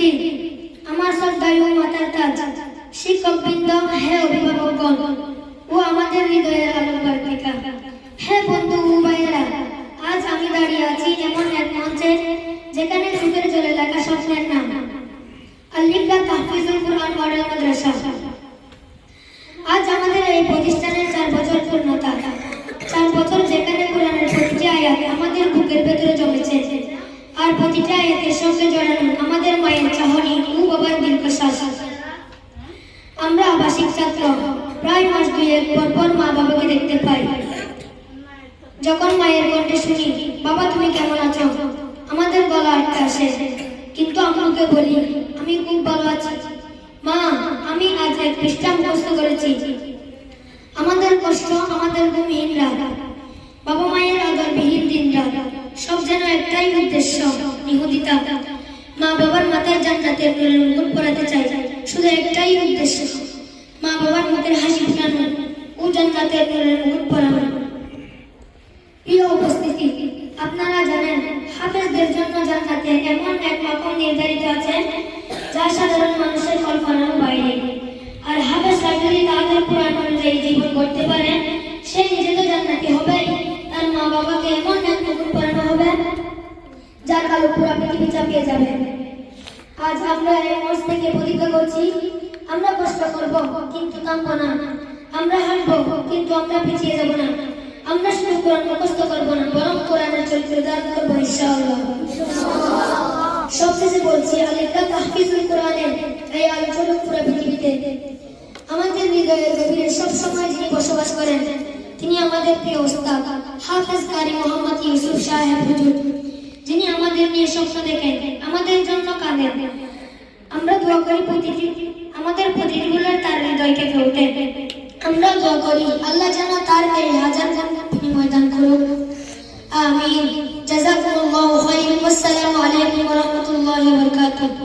উপস্থিতি, আমার শ্রদ্ধায় মাতার তাজ, শিক্ষকবৃন্দ, হে অভিভাবকগণ ও আমাদের হৃদয়ের আলোকবার্তিকা, হে বন্ধু ও ভাইয়েরা, আজ আমি দাঁড়িয়ে আছি এমন এক মঞ্চে যেখানে চোখের জলে লেখা স্বপ্নের নাম আল-লিবরা তাহফিজুল কুরআন মডেল মাদ্রাসা। আজ আমাদের এই প্রতিষ্ঠানের 4 বছর পূর্ণতা। 4 বছর যেখানে কোরআনের প্রতিটি আয়াত আমাদের বুকের ভেতরে জমেছে, আর প্রতিটি আয়াতের সঙ্গে জড়ানো আমাদের মায়ের চাহনি ও বাবার দীর্ঘশ্বাস। আমরা আবাসিক ছাত্র, প্রায় মাস 2 পর মা বাবাকে দেখতে পাই। যখন মায়ের কণ্ঠে শুনি, বাবা তুমি কেমন আছো, আমাদের গলা আটকে আসে। কিন্তু আম্মুকে বলি, আমি খুব ভালো আছি মা, আমি আজ 1 পৃষ্ঠা মুখস্থ করেছি। আমাদের কষ্ট, আমাদের ঘুমহীন রাত, বাবা মায়ের আদরবিহীন দিন রাত, সব যেন একটাই উদ্দেশ্য, নিহদিতা। মা বাবার মাথায় জান্নাতের নূরের মুকুট পরাতে চাই, শুধু একটাই উদ্দেশ্য, মা বাবার মুখের হাসি ফোটানো ও জান্নাতের নূরের মুকুট পরানো। প্রিয় উপস্থিতি, আপনারা জানেন হাফেজদের জন্য জান্নাতে এমন এক মাকাম নির্ধারিত আছে যা সাধারণ মানুষের কল্পনার বাইরে। আর হাফেজরা যদি তাদের কোরআন অনুযায়ী জীবন করতে পারে, সে নিজে তো জান্নাতি হবে, তার মা বাবাকে এমন এক মুকুট পরানো হবে যার আলো পুরো পৃথিবী চাপিয়ে যাবে। আজ আমরা এই মঞ্চ থেকে প্রতিজ্ঞা করছি, আমরা কষ্ট করব কিন্তু থামবো না, আমরা হাঁটবো কিন্তু আমরা পিছিয়ে যাব না, আমরা শুধু কোরআন মুখস্থ করবো না, বরং কোরআনের চরিত্র ধারণ করবো ইনশাআল্লাহ। সবশেষে বলছি, আল-লিবরা তাহফিজুল কুরআনের এই আলোচনা পুরো পৃথিবীতে আমাদের হৃদয়ের গভীরে সব সময় যিনি বসবাস করেন, তিনি আমাদের প্রিয় উস্তাদ হাফেজ কারি মোহাম্মদ ইউসুফ সাহেব হুজুর, যিনি আমাদের নিয়ে স্বপ্ন দেখেন, আমাদের জন্য কাঁদেন। আমরা দোয়া করি আমাদের প্রতিদিনগুলোর তার হৃদয় কেঁপে ওঠে। আমরা দোয়া করি আল্লাহ যেন তার এই হাজার বিনিময় দান করুন। আমিন। জাযাকুমুল্লাহু খাইরান। আসসালামু আলাইকুম ওয়া রাহমাতুল্লাহি ওয়া বারাকাতুহু।